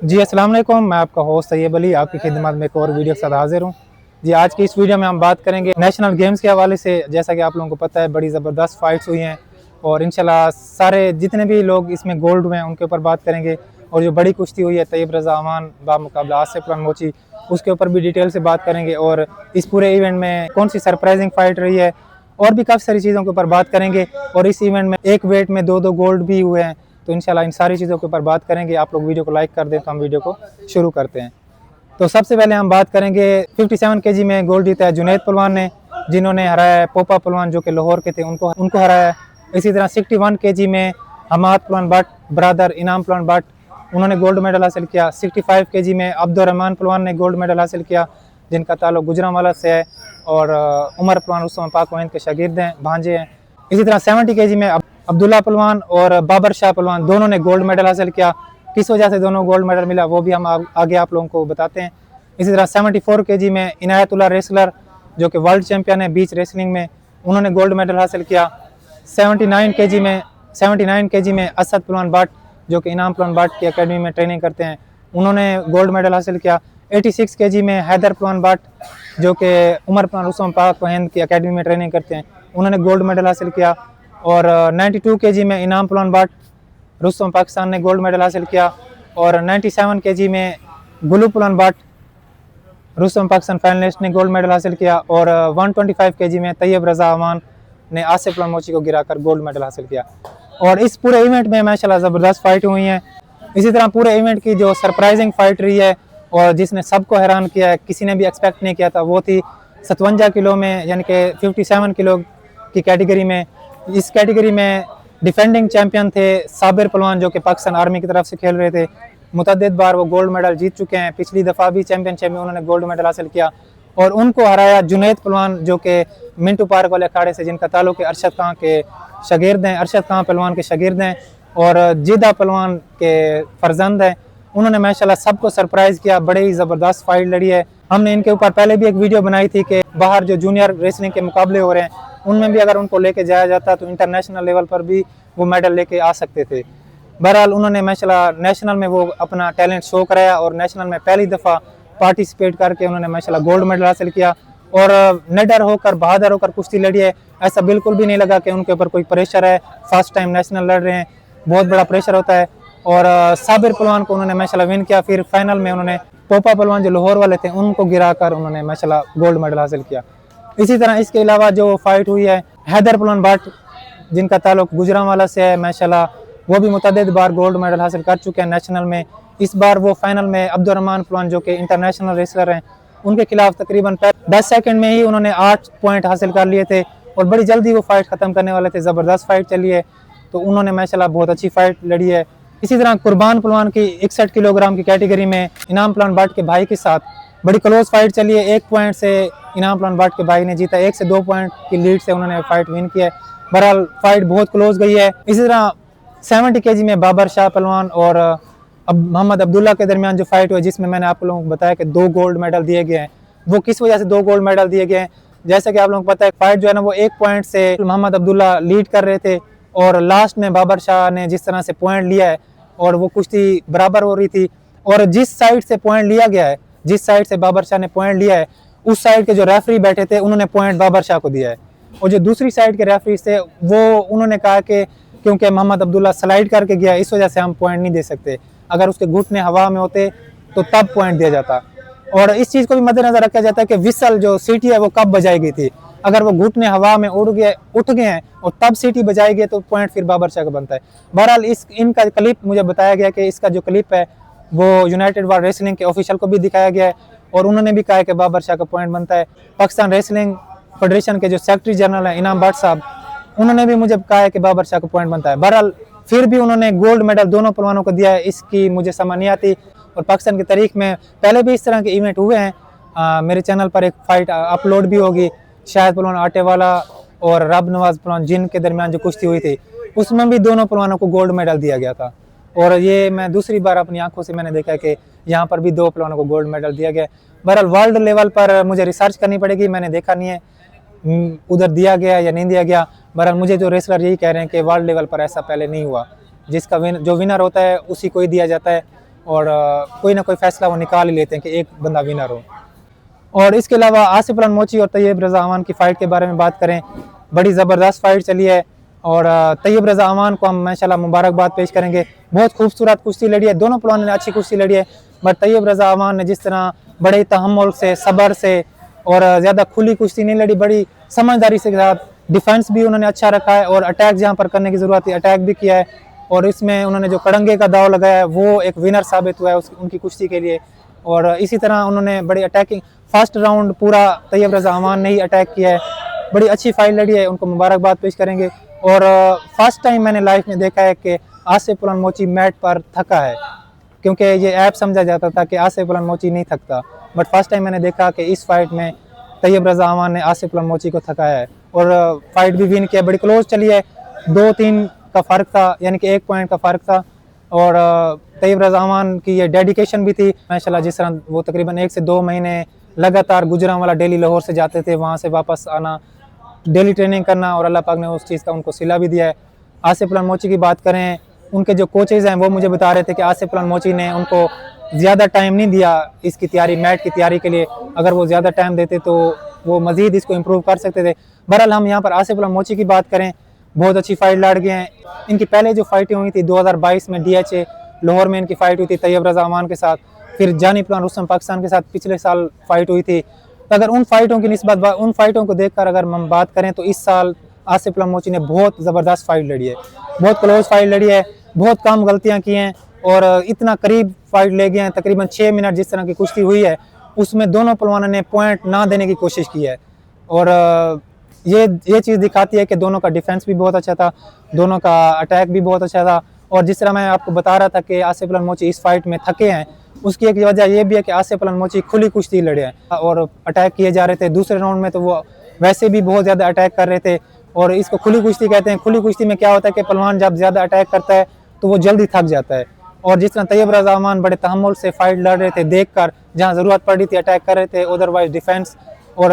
जी अस्सलाम वालेकुम, मैं आपका होस्ट तैयब अली आपकी खिदमत में एक और वीडियो के साथ हाजिर हूँ। जी आज की इस वीडियो में हम बात करेंगे नेशनल गेम्स के हवाले से। जैसा कि आप लोगों को पता है बड़ी ज़बरदस्त फाइट्स हुई हैं और इंशाल्लाह सारे जितने भी लोग इसमें गोल्ड हुए हैं उनके ऊपर बात करेंगे। और जो बड़ी कुश्ती हुई है तैयब रज़ा अमान बामुकाबला आसिफ मोची, उसके ऊपर भी डिटेल से बात करेंगे। और इस पूरे इवेंट में कौन सी सरप्राइजिंग फाइट रही है और भी काफ़ी सारी चीज़ों के ऊपर बात करेंगे। और इस इवेंट में एक वेट में दो गोल्ड भी हुए हैं, तो इंशाल्लाह इन सारी चीज़ों के ऊपर बात करेंगे। आप लोग वीडियो को लाइक कर दें तो हम वीडियो को शुरू करते हैं। तो सबसे पहले हम बात करेंगे 57 केजी में गोल्ड जीता है जुनैद पहलवान ने, जिन्होंने हराया है पोपा पहलवान जो कि लाहौर के थे, उनको हराया है। इसी तरह 61 केजी में हमाद पहलवान भट्ट ब्रदर इनाम पहलवान भट्ट, उन्होंने गोल्ड मेडल हासिल किया। 65 केजी में अब्दुर्रहमान पहलवान ने गोल्ड मेडल हासिल किया, जिनका ताल्लुक गुजरांवाला से है। और उमर पहलवान उस समय पाक हिंद के शागिर्द हैं, भांजे हैं। इसी तरह 70 केजी में अब्दुल्ला पहलवान और बाबर शाह पहलवान दोनों ने गोल्ड मेडल हासिल किया। किस वजह से दोनों गोल्ड मेडल मिला वो भी हम आगे आप लोगों को बताते हैं। इसी तरह 74 केजी में इनायतुल्लाह रेसलर जो कि वर्ल्ड चैंपियन है बीच रेसलिंग में, उन्होंने गोल्ड मेडल हासिल किया। 79 केजी में असद पहलवान भट्ट जो कि इनाम पहलवान भट्ट की एकेडमी में ट्रेनिंग करते हैं, उन्होंने गोल्ड मेडल हासिल किया। 86 केजी में हैदर पहलवान भट्ट जो कि उमर पहलवान उस्मान पाक हिंद की एकेडमी में ट्रेनिंग करते हैं, उन्होंने गोल्ड मेडल हासिल किया। और 92 केजी में इनाम पहलवान भट्ट रुस्तम पाकिस्तान ने गोल्ड मेडल हासिल किया। और 97 केजी में गुलू पहलवान भट्ट रुस्तम पाकिस्तान फाइनलिस्ट ने गोल्ड मेडल हासिल किया। और 125 केजी में तैयब रज़ा अमान ने आसिफ मोची को गिराकर गोल्ड मेडल हासिल किया। और इस पूरे इवेंट में माशाल्लाह ज़बरदस्त फाइट हुई हैं। इसी तरह पूरे इवेंट की जो सरप्राइजिंग फाइट रही है और जिसने सबको हैरान किया है, किसी ने भी एक्सपेक्ट नहीं किया था, वो थी 57 किलो में, यानी कि 57 किलो की कैटेगरी में। इस कैटेगरी में डिफेंडिंग चैंपियन थे साबिर पहलवान जो कि पाकिस्तान आर्मी की तरफ से खेल रहे थे। मुतअद्दिद बार वो गोल्ड मेडल जीत चुके हैं, पिछली दफ़ा भी चैंपियनशिप में उन्होंने गोल्ड मेडल हासिल किया। और उनको हराया जुनैद पहलवान जो कि मिंटू पार्क वाले अखाड़े से, जिनका ताल्लुक अरशद खां के शागिर्द हैं, अरशद खां पहलवान के शागिर्द हैं और जिदा पहलवान के फर्जंद हैं। उन्होंने माशाल्लाह सबको सरप्राइज़ किया, बड़े ही ज़बरदस्त फाइट लड़ी है। हमने इनके ऊपर पहले भी एक वीडियो बनाई थी कि बाहर जो जूनियर रेसलिंग के मुकाबले हो रहे हैं उनमें भी अगर उनको लेके जाया जाता तो इंटरनेशनल लेवल पर भी वो मेडल लेके आ सकते थे। बहरहाल उन्होंने माशाल्लाह नेशनल में वो अपना टैलेंट शो कराया और नेशनल में पहली दफ़ा पार्टिसिपेट करके उन्होंने माशाल्लाह गोल्ड मेडल हासिल किया। और निडर होकर बहादुर होकर कुश्ती लड़ी है, ऐसा बिल्कुल भी नहीं लगा कि उनके ऊपर कोई प्रेशर है। फर्स्ट टाइम नेशनल लड़ रहे हैं, बहुत बड़ा प्रेशर होता है। और साबिर पहलवान को उन्होंने माशाल्लाह विन किया। फिर फाइनल में उन्होंने पोपा पहलवान जो लाहौर वाले थे उनको गिराकर उन्होंने माशाल्लाह गोल्ड मेडल हासिल किया। इसी तरह इसके अलावा जो फाइट हुई है हैदर पहलवान भट्ट जिनका ताल्लुक गुजरांवाला से है, माशाल्लाह वो भी मुतअद्दिद बार गोल्ड मेडल हासिल कर चुके हैं नेशनल में। इस बार वो फाइनल में अब्दुर्रहमान पहलवान जो कि इंटरनेशनल रेसलर हैं उनके खिलाफ तकरीबन 10 सेकंड में ही उन्होंने 8 पॉइंट हासिल कर लिए थे और बड़ी जल्दी वो फाइट ख़त्म करने वाले थे। ज़बरदस्त फाइट चली है, तो उन्होंने माशाल्लाह बहुत अच्छी फाइट लड़ी है। इसी तरह कुर्बान पहलवान की 61 किलोग्राम की कैटेगरी में इनाम पहलवान भट्ट के भाई के साथ बड़ी क्लोज फाइट चली है। 1 पॉइंट से इनाम पहलवान भट्ट के भाई ने जीता, 1 से 2 पॉइंट की लीड से उन्होंने फाइट विन किया है। बहरहाल फाइट बहुत क्लोज गई है। इसी तरह 70 केजी में बाबर शाह पहलवान और मोहम्मद अब्दुल्ला के दरमियान जो फाइट हुई, जिसमें मैंने आप लोगों को बताया कि 2 गोल्ड मेडल दिए गए हैं। वो किस वजह से 2 गोल्ड मेडल दिए गए हैं, जैसे कि आप लोगों को पता है फाइट जो है ना वो 1 पॉइंट से मोहम्मद अब्दुल्ला लीड कर रहे थे और लास्ट में बाबर शाह ने जिस तरह से पॉइंट लिया है और वो कुश्ती बराबर हो रही थी। और जिस साइड से पॉइंट लिया गया है, जिस साइड से बाबर शाह ने पॉइंट लिया है, उस साइड के जो रेफरी बैठे थे उन्होंने पॉइंट बाबर शाह को दिया है। और जो दूसरी साइड के रेफरी थे वो उन्होंने कहा कि क्योंकि मोहम्मद अब्दुल्ला स्लाइड करके गया इस वजह से हम पॉइंट नहीं दे सकते, अगर उसके घुटने हवा में होते तो तब पॉइंट दिया जाता। और इस चीज़ को भी मद्देनजर रखा जाता है कि विसल जो सीटी है वो कब बजाई गई थी, अगर वो घुटने हवा में उठ गए हैं और तब सीटी बजाई गई तो पॉइंट फिर बाबर शाह का बनता है। बहरहाल इनका क्लिप मुझे बताया गया कि इसका जो क्लिप है वो यूनाइटेड वर्ल्ड रेसलिंग के ऑफिशियल को भी दिखाया गया है और उन्होंने भी कहा कि बाबर शाह का पॉइंट बनता है। पाकिस्तान रेसलिंग फेडरेशन के जो सेक्रेटरी जनरल है इनाम भट्ट साहब, उन्होंने भी मुझे कहा है कि बाबर शाह का पॉइंट बनता है। बहरहाल फिर भी उन्होंने गोल्ड मेडल दोनों पहलवानों को दिया है, इसकी मुझे समझ नहीं आती। और पाकिस्तान की तारीख में पहले भी इस तरह के इवेंट हुए हैं। मेरे चैनल पर एक फाइट अपलोड भी होगी, शायद पहलवान आटेवाला और रब नवाज पहलवान जिन के दरमियान जो कुश्ती हुई थी उसमें भी दोनों पहलवानों को गोल्ड मेडल दिया गया था। और ये मैं दूसरी बार अपनी आंखों से मैंने देखा कि यहाँ पर भी 2 पहलवानों को गोल्ड मेडल दिया गया। बहरहाल वर्ल्ड लेवल पर मुझे रिसर्च करनी पड़ेगी, मैंने देखा नहीं है उधर दिया गया या नहीं दिया गया। बहरहाल मुझे जो रेसलर यही कह रहे हैं कि वर्ल्ड लेवल पर ऐसा पहले नहीं हुआ, जिसका जो विनर होता है उसी को ही दिया जाता है। और कोई ना कोई फैसला वो निकाल ही लेते हैं कि एक बंदा विनर हो। और इसके अलावा आसिफ अल मोची और तैयब रज़ा अमान की फ़ाइट के बारे में बात करें, बड़ी ज़बरदस्त फ़ाइट चली है और तैयब रज़ा अमान को हम माशाल्लाह मुबारकबाद पेश करेंगे। बहुत खूबसूरत कुश्ती लड़ी है, दोनों पहलवानों ने अच्छी कुश्ती लड़ी है, बट तैयब रज़ा अमान ने जिस तरह बड़े तहम्मुल से, सब्र से और ज़्यादा खुली कुश्ती नहीं लड़ी, बड़ी समझदारी से साथ डिफेंस भी उन्होंने अच्छा रखा है और अटैक जहाँ पर करने की ज़रूरत है अटैक भी किया है। और इसमें उन्होंने जो कड़ंगे का दाव लगाया है वो एक विनर साबित हुआ है उनकी कुश्ती के लिए। और इसी तरह उन्होंने बड़ी अटैकिंग फर्स्ट राउंड पूरा तैयब रज़ा अमान ने ही अटैक किया है, बड़ी अच्छी फाइट लड़ी है, उनको मुबारकबाद पेश करेंगे। और फर्स्ट टाइम मैंने लाइफ में देखा है कि आसिफ अल मोची मैट पर थका है, क्योंकि ये ऐप समझा जाता था कि आसिफ अल मोची नहीं थकता, बट फर्स्ट टाइम मैंने देखा कि इस फाइट में तैयब रज़ा अमान ने आसिफ अल मोची को थकाया है और फाइट भी विन किया। बड़ी क्लोज चली है, 2-3 का फ़र्क था, यानी कि 1 पॉइंट का फ़र्क था। और तैयब रज़ा अमान की ये डेडिकेशन भी थी माशाल्लाह, जिस तरह वो तकरीबन 1 से 2 महीने लगातार गुजरांवाला डेली लाहौर से जाते थे, वहाँ से वापस आना, डेली ट्रेनिंग करना, और अल्लाह पाक ने उस चीज़ का उनको सिला भी दिया है। आसिफ अल मोची की बात करें, उनके जो कोचेज़ हैं वो मुझे बता रहे थे कि आसिफ अल मोची ने उनको ज़्यादा टाइम नहीं दिया इसकी तैयारी, मैट की तैयारी के लिए। अगर वो ज़्यादा टाइम देते तो वो मज़ीद इसको इम्प्रूव कर सकते थे। बहरहाल हम यहाँ पर आसिफ अल मोची की बात करें, बहुत अच्छी फ़ाइट लड़ गए हैं। इनकी पहले जो फाइटें हुई थी 2022 में DHA लाहौर में इनकी फ़ाइट हुई थी तैयब रज़ा अमान के साथ, फिर जानी पहलवान रुस्तम पाकिस्तान के साथ पिछले साल फाइट हुई थी। तो अगर उन फाइटों की निस्बत उन फाइटों को देखकर अगर हम बात करें तो इस साल आसिफ अल मोची ने बहुत ज़बरदस्त फाइट लड़ी है, बहुत क्लोज फाइट लड़ी है, बहुत कम गलतियां की हैं और इतना करीब फाइट ले गए हैं। तकरीबन 6 मिनट जिस तरह की कुश्ती हुई है उसमें दोनों पहलवानों ने पॉइंट ना देने की कोशिश की है और ये चीज़ दिखाती है कि दोनों का डिफेंस भी बहुत अच्छा था, दोनों का अटैक भी बहुत अच्छा था। और जिस तरह मैं आपको बता रहा था कि आसिफ अल मोची इस फाइट में थके हैं, उसकी एक वजह यह भी है कि आसिफ अल मोची खुली कुश्ती लड़े हैं और अटैक किए जा रहे थे। दूसरे राउंड में तो वो वैसे भी बहुत ज़्यादा अटैक कर रहे थे और इसको खुली कुश्ती कहते हैं। खुली कुश्ती में क्या होता है कि पहलवान जब ज़्यादा अटैक करता है तो वो जल्दी थक जाता है। और जिस तरह तैयब रज़ा अमान बड़े तहम्मुल से फाइट लड़ रहे थे, देखकर जहाँ ज़रूरत पड़ रही थी अटैक कर रहे थे, अदरवाइज डिफेंस और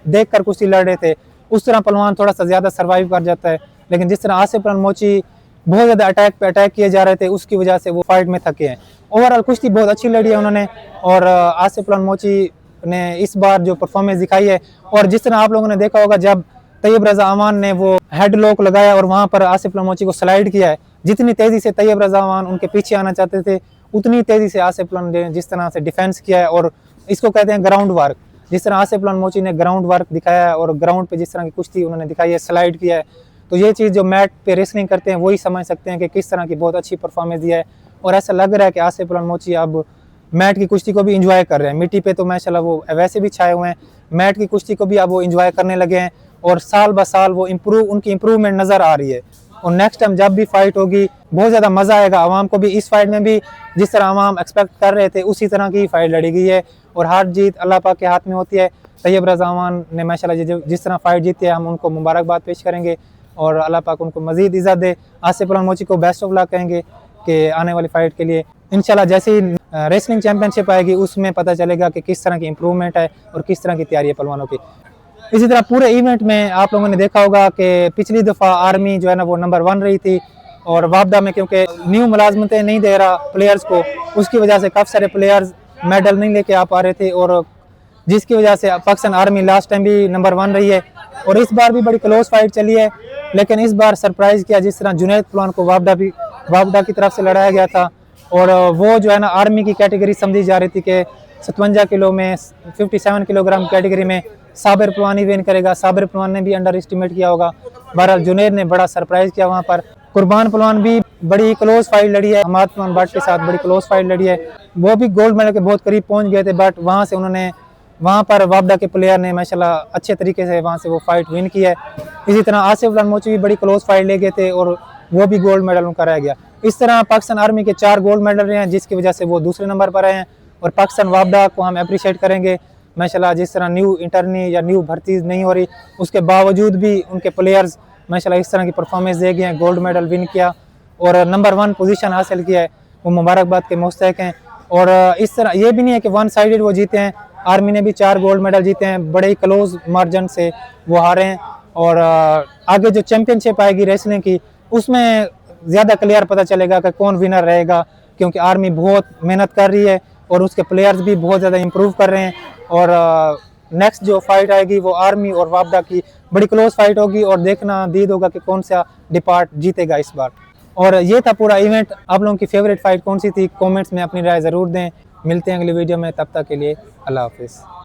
देखकर कुश्ती लड़ रहे थे, उस तरह पहलवान थोड़ा सा ज़्यादा सर्वाइव कर जाता है। लेकिन जिस तरह आसिफ अल मोची बहुत ज़्यादा अटैक पे अटैक किए जा रहे थे, उसकी वजह से वो फाइट में थके हैं। ओवरऑल कुश्ती बहुत अच्छी लड़ी है उन्होंने और आसिफ अल मोची ने इस बार जो परफॉर्मेंस दिखाई है, और जिस तरह आप लोगों ने देखा होगा जब तैयब रज़ा अमान ने वो हेड लॉक लगाया और वहाँ पर आसिफ अल मोची को स्लाइड किया है, जितनी तेज़ी से तैयब रज़ा अमान उनके पीछे आना चाहते थे उतनी तेज़ी से आसिफ अल ने जिस तरह से डिफेंस किया है, और इसको कहते हैं ग्राउंड वर्क। जिस तरह आसिफ अल मोची ने ग्राउंड वर्क दिखाया है और ग्राउंड पे जिस तरह की कुश्ती उन्होंने दिखाई है, स्लाइड किया है, तो ये चीज़ जो मैट पे रेसलिंग करते हैं वही समझ सकते हैं कि किस तरह की बहुत अच्छी परफॉर्मेंस दिया है। और ऐसा लग रहा है कि आसिफ अल मोची अब मैट की कुश्ती को भी इंजॉय कर रहे हैं। मिट्टी पे तो माशाल्लाह वो वैसे भी छाए हुए हैं, मैट की कुश्ती को भी अब वो इंजॉय करने लगे हैं और साल ब साल वो उनकी इम्प्रूवमेंट नज़र आ रही है। और नेक्स्ट टाइम जब भी फाइट होगी बहुत ज़्यादा मज़ा आएगा आवाम को भी। इस फाइट में भी जिस तरह आवाम एक्सपेक्ट कर रहे थे उसी तरह की फाइट लड़ी गई है और हार जीत अल्लाह पाक के हाथ में होती है। तैयब रज़ा अमान ने माशाल्लाह जिस तरह फाइट जीती है हम उनको मुबारकबाद पेश करेंगे और अल्लाह पाक उनको मज़ीद इज़्ज़त दे। आसिफ अल मोची को बेस्ट ऑफ लक कहेंगे कि आने वाली फ़ाइट के लिए इंशाल्लाह जैसे ही रेसलिंग चैम्पियनशिप आएगी उसमें पता चलेगा कि किस तरह की इंप्रूवमेंट है और किस तरह की तैयारी है पहलवानों की। इसी तरह पूरे इवेंट में आप लोगों ने देखा होगा कि पिछली दफ़ा आर्मी जो है ना वो नंबर 1 रही थी और वापडा में क्योंकि न्यू मुलाजमतें नहीं दे रहा प्लेयर्स को, उसकी वजह से काफ़ी सारे प्लेयर्स मेडल नहीं लेके आ पा रहे थे और जिसकी वजह से पाकिस्तान आर्मी लास्ट टाइम भी नंबर 1 रही है। और इस बार भी बड़ी क्लोज फाइट चली है, लेकिन इस बार सरप्राइज़ किया जिस तरह जुनैद पहलवान को वापडा की तरफ से लड़ाया गया था और वो जो है ना आर्मी की कैटेगरी समझी जा रही थी कि 57 किलो में 57 किलोग्राम कैटेगरी में साबिर पहलवान ही विन करेगा। साबिर पहलवान ने भी अंडर एस्टिमेट किया होगा। बहरहाल जुनैद ने बड़ा सरप्राइज़ किया वहाँ पर। कुर्बान पहलवान भी बड़ी क्लोज फाइट लड़ी है, हमाद पहलवान भट्ट के साथ बड़ी क्लोज फाइट लड़ी है, वो भी गोल्ड मेडल के बहुत करीब पहुँच गए थे, बट वहाँ से उन्होंने वहाँ पर वापडा के प्लेयर ने माशाल्लाह अच्छे तरीके से वहाँ से वो फाइट विन की है। इसी तरह आसिफ अल मोची भी बड़ी क्लोज फाइट ले गए थे और वो भी गोल्ड मेडल उनका रह गया। इस तरह पाकिस्तान आर्मी के 4 गोल्ड मेडल रहे हैं जिसकी वजह से वो दूसरे नंबर पर आए हैं और पाकिस्तान वापडा को हम अप्रिशिएट करेंगे माशाल्लाह। जिस तरह न्यू इंटरनी या न्यू भर्ती नहीं हो रही उसके बावजूद भी उनके प्लेयर्स माशाल्लाह इस तरह की परफॉर्मेंस दे गए हैं, गोल्ड मेडल विन किया और नंबर 1 पोजीशन हासिल किया है, वो मुबारकबाद के मुस्तहक हैं। और इस तरह ये भी नहीं है कि 1 साइडेड वो जीते हैं, आर्मी ने भी 4 गोल्ड मेडल जीते हैं, बड़े ही क्लोज मार्जिन से वो हारे हैं। और आगे जो चैम्पियनशिप आएगी रेसलिंग की उसमें ज़्यादा क्लियर पता चलेगा कि कौन विनर रहेगा, क्योंकि आर्मी बहुत मेहनत कर रही है और उसके प्लेयर्स भी बहुत ज़्यादा इम्प्रूव कर रहे हैं। और नेक्स्ट जो फाइट आएगी वो आर्मी और वापडा की बड़ी क्लोज फाइट होगी और देखना दीद होगा कि कौन सा डिपार्ट जीतेगा इस बार। और ये था पूरा इवेंट। आप लोगों की फेवरेट फाइट कौन सी थी, कमेंट्स में अपनी राय ज़रूर दें। मिलते हैं अगली वीडियो में, तब तक के लिए अल्लाह हाफिज़।